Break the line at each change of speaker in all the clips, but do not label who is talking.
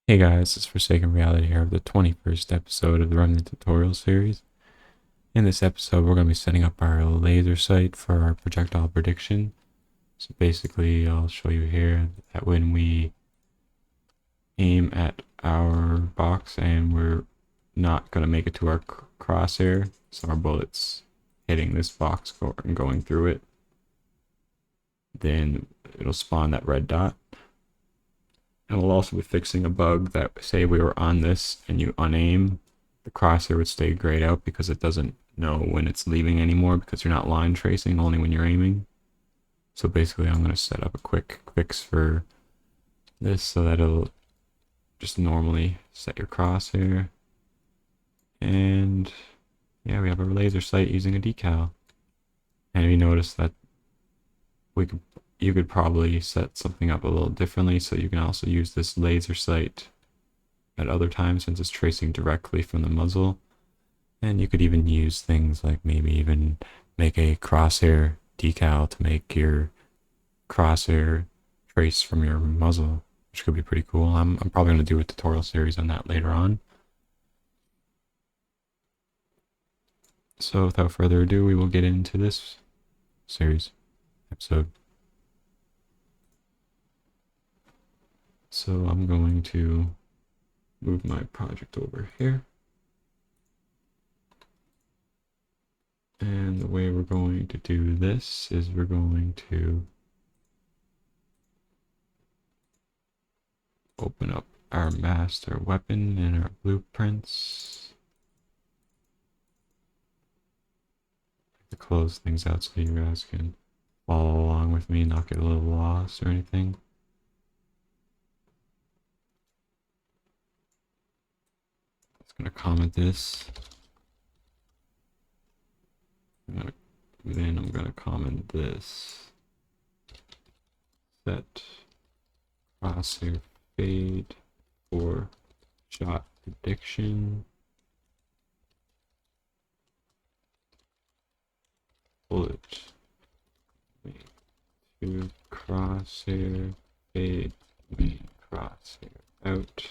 Hey guys, it's Forsaken Reality here of the 21st episode of the Remnant tutorial series. In this episode, we're going to be setting up our laser sight for our projectile prediction. So basically, I'll show you here that when we aim at our box and we're not going to make it to our crosshair, so our bullet's hitting this box and going through it, then it'll spawn that red dot. And we'll also be fixing a bug that, say we were on this and you unaim, the crosshair would stay grayed out because it doesn't know when it's leaving anymore because you're not line tracing, only when you're aiming. So basically I'm going to set up a quick fix for this so that it'll just normally set your crosshair. And yeah, we have a laser sight using a decal. And if you notice that you could probably set something up a little differently so you can also use this laser sight at other times since it's tracing directly from the muzzle. And you could even use things like maybe even make a crosshair decal to make your crosshair trace from your muzzle, which could be pretty cool. I'm probably going to do a tutorial series on that later on. So without further ado, we will get into this series episode. So I'm going to move my project over here. And the way we're going to do this is we're going to open up our master weapon and our blueprints. To close things out so you guys can follow along with me, not get a little lost or anything. I'm going to comment this. Then I'm going to comment this. Set crosshair fade for shot prediction. Bullet to crosshair fade main crosshair out.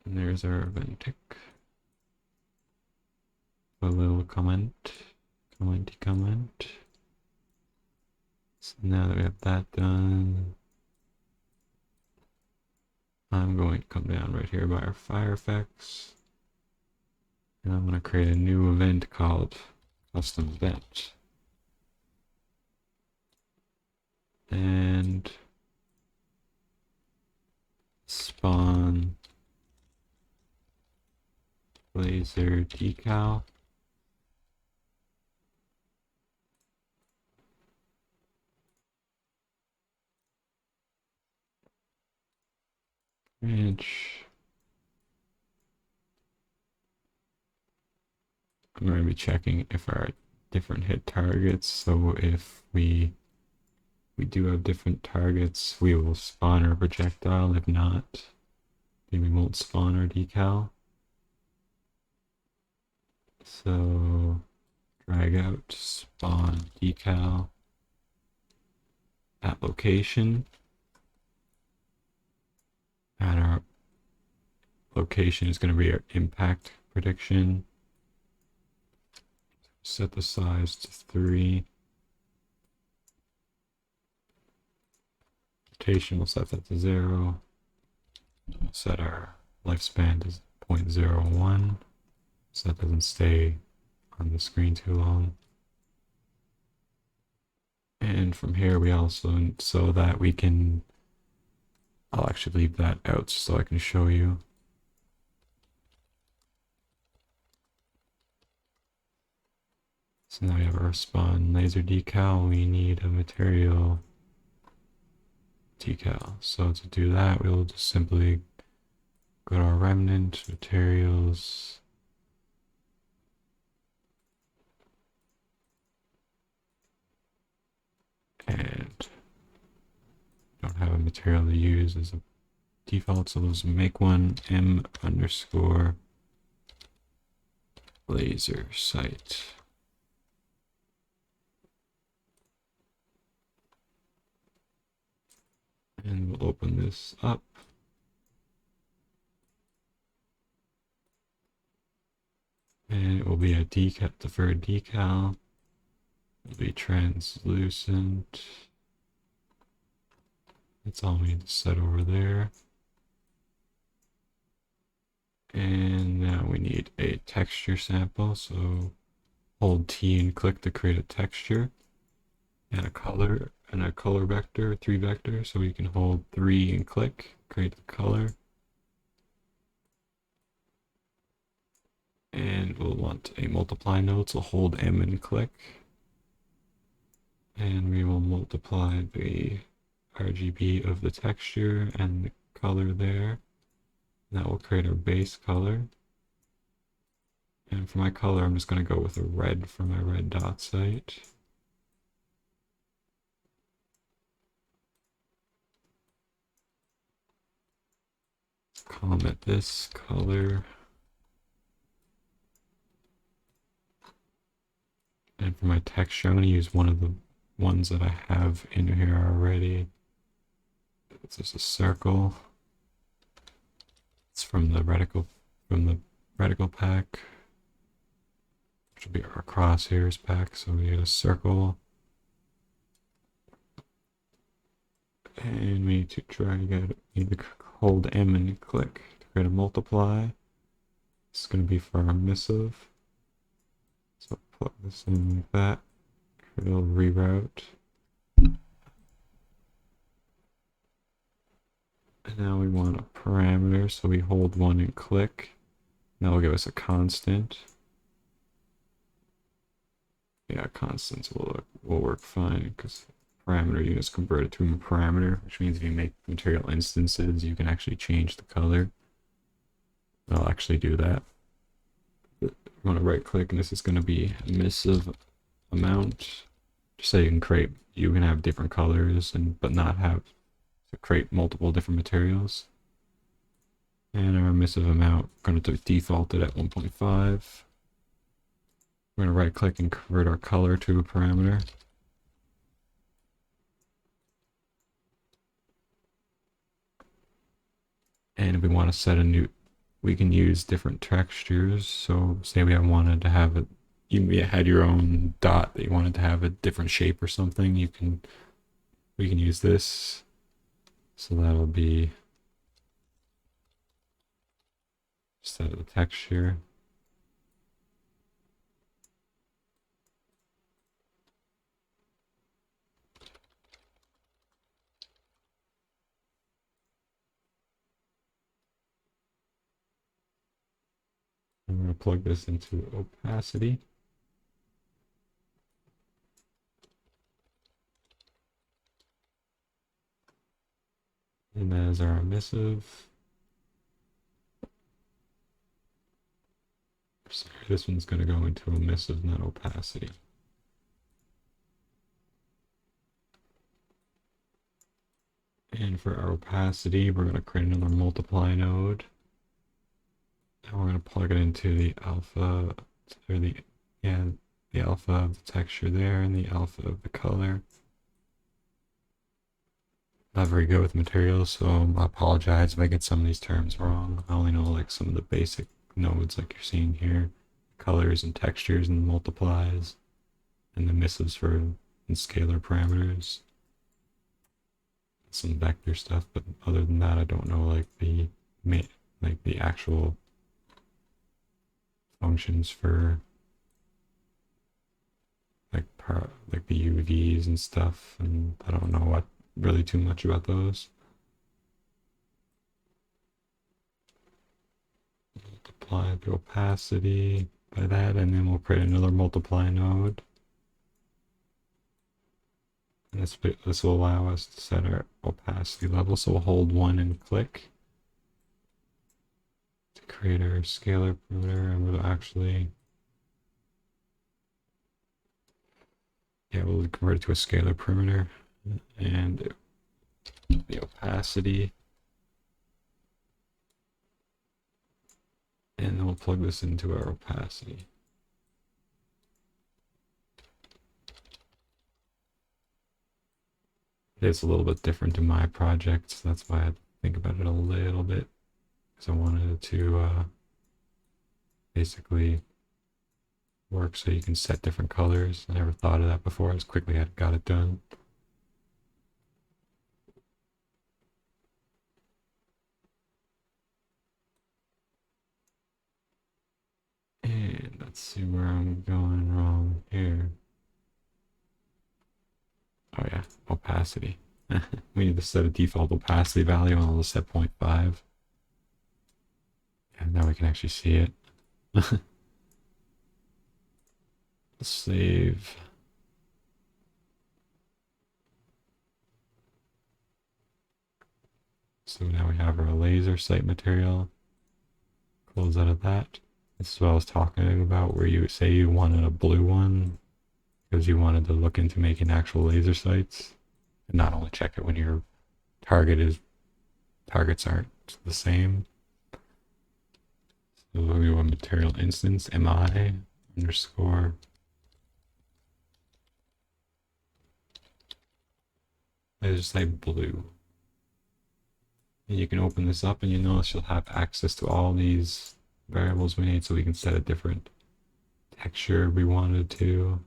And there's our event tick. A little comment. So now that we have that done, I'm going to come down right here by our fire effects. And I'm going to create a new event called custom event. And spawn laser decal. Branch. I'm going to be checking if our different hit targets. So if we do have different targets, we will spawn our projectile. If not, then we won't spawn our decal. So drag out spawn decal at location. And our location is going to be our impact prediction. Set the size to 3. Rotation, we'll set that to 0. Set our lifespan to 0.01 so that doesn't stay on the screen too long. And from here we also, so that we can, I'll actually leave that out so I can show you. So now we have our spawn laser decal. We need a material decal. So to do that, we'll just simply go to our remnant materials. And don't have a material to use as a default, so let's make one m underscore laser sight. we'll open this up. And it will be a decal, deferred decal. It'll be translucent. That's all we need to set over there. And now we need a texture sample. So hold T and click to create a texture. And a color vector, 3 vector. So we can hold 3 and click, create the color. And we'll want a multiply node, so hold M and click. And we will multiply the RGB of the texture and the color there. And that will create our base color. And for my color, I'm just going to go with a red for my red dot site. Comment this color. And for my texture, I'm going to use one of the ones that I have in here already. It's just a circle. It's from the reticle pack, which will be our crosshairs pack. So we get a circle, and we need to need to hold M and click to create a multiply. This is going to be for our missive. So plug this in like that. Create a little reroute. And now we want a parameter, so we hold 1 and click. That will give us a constant. Yeah, constants will work fine because parameter units converted to a parameter, which means if you make material instances, you can actually change the color. I'll actually do that. I'm going to right click, and this is going to be emissive amount. Just so you can have different colors but not have to create multiple different materials. And our emissive amount, I'm going to default it at 1.5. We're going to right click and convert our color to a parameter. And if we want to set a new, we can use different textures. So say we wanted to have it, you had your own dot that you wanted to have a different shape or something, we can use this. So that'll be set the texture. I'm going to plug this into opacity. And that is our emissive. Sorry, this one's going to go into emissive, not opacity. And for our opacity, we're going to create another multiply node. And we're going to plug it into the alpha, or the alpha of the texture there and the alpha of the color. Not very good with materials, so I apologize if I get some of these terms wrong. I only know like some of the basic nodes like you're seeing here. Colors and textures and multiplies. And the emissives and scalar parameters. Some vector stuff, but other than that I don't know like the actual functions for like the UVs and stuff, and I don't know really too much about those. Multiply the opacity by that, and then we'll create another multiply node. And this will allow us to set our opacity level, so we'll hold 1 and click to create our scalar parameter, and we'll actually, we'll convert it to a scalar parameter, and the opacity, and then we'll plug this into our opacity. It's a little bit different in my project, so that's why I had to think about it a little bit, because I wanted it to basically work so you can set different colors. I never thought of that before. As quickly I got it done. And let's see where I'm going wrong here. Oh yeah, opacity. We need to set a default opacity value and I'll set 0.5. And now we can actually see it. Let's save. So now we have our laser sight material. Close out of that. This is what I was talking about, where you say you wanted a blue one because you wanted to look into making actual laser sights and not only check it when your targets aren't the same. So we do a material instance mi underscore laser sight blue. And you can open this up and you notice you'll have access to all these variables we need, so we can set a different texture we wanted to.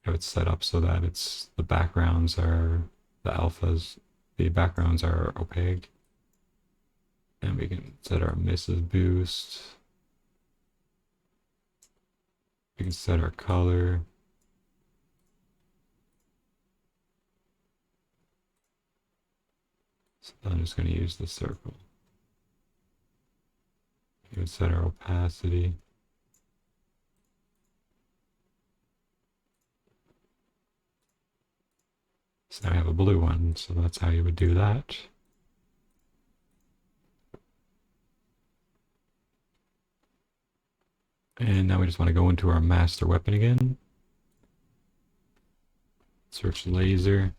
Have it set up so that the backgrounds are opaque. And we can set our emissive boost. We can set our color. So I'm just going to use the circle. We can set our opacity. So now we have a blue one, so that's how you would do that. And now we just want to go into our master weapon again. Search laser.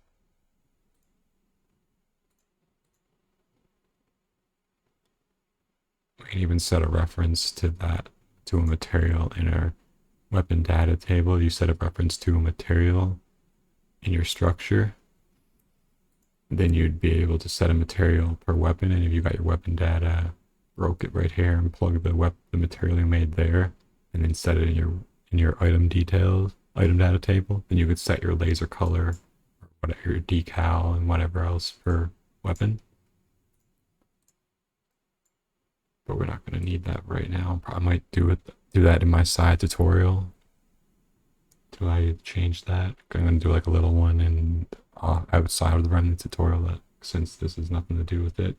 We can even set a reference to a material in our weapon data table. You set a reference to a material in your structure. Then you'd be able to set a material per weapon, and if you got your weapon data, broke it right here and plug the material you made there, and then set it in your item data table, then you could set your laser color, or whatever, your decal, and whatever else per weapon. But we're not going to need that right now. I might do that in my side tutorial. Do I change that? I'm going to do like a little one and outside of the Remnant tutorial, since this has nothing to do with it.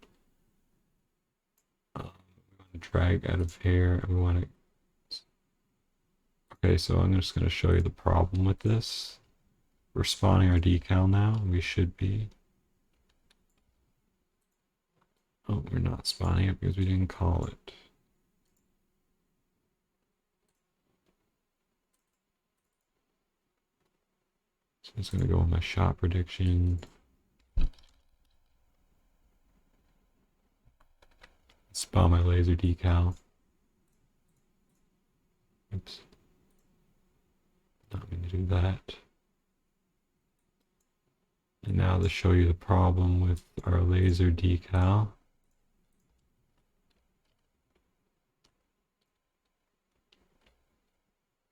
We want to drag out of here, and we want to. Okay, so I'm just going to show you the problem with this. We're spawning our decal now. We should be. Oh, we're not spawning it because we didn't call it. So I'm just going to go with my shot prediction. Spawn my laser decal. Oops. Not going to do that. And now to show you the problem with our laser decal.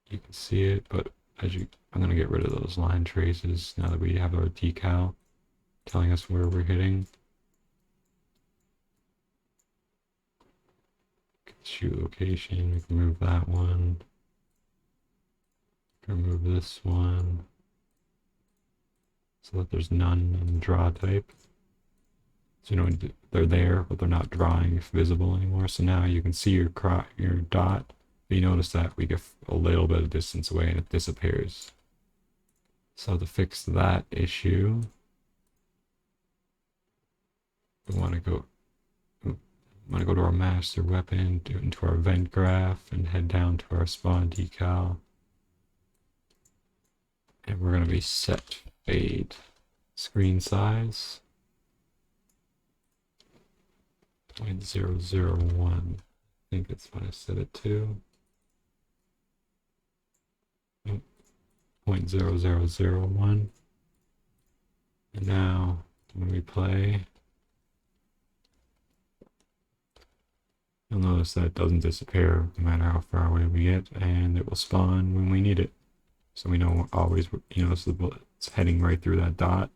You can see it, but I'm going to get rid of those line traces now that we have our decal telling us where we're hitting. Shoot location, we can move that one. Remove this one so that there's none in draw type. So they're there, but they're not drawing if visible anymore. So now you can see your dot. But you notice that we get a little bit of distance away and it disappears. So to fix that issue, we want to go to our master weapon, into our event graph, and head down to our spawn decal. And we're going to be set fade screen size 0.001. I think that's what I set it to. 0.0001. And now when we play, you'll notice that it doesn't disappear no matter how far away we get, and it will spawn when we need it. So we know always, so the bullet's heading right through that dot.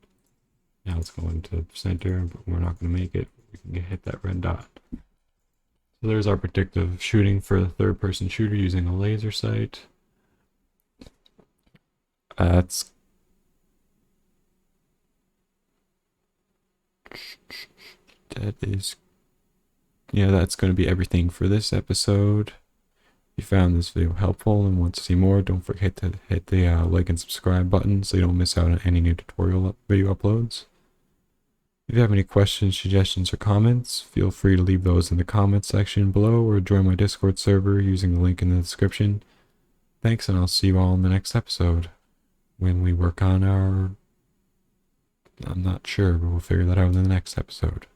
Now it's going to the center, but we're not going to make it. We can hit that red dot. So there's our predictive shooting for the third-person shooter using a laser sight. That's going to be everything for this episode. If you found this video helpful and want to see more, don't forget to hit the like and subscribe button so you don't miss out on any new tutorial video uploads. If you have any questions, suggestions, or comments, feel free to leave those in the comments section below or join my Discord server using the link in the description. Thanks, and I'll see you all in the next episode when we work on our... I'm not sure, but we'll figure that out in the next episode.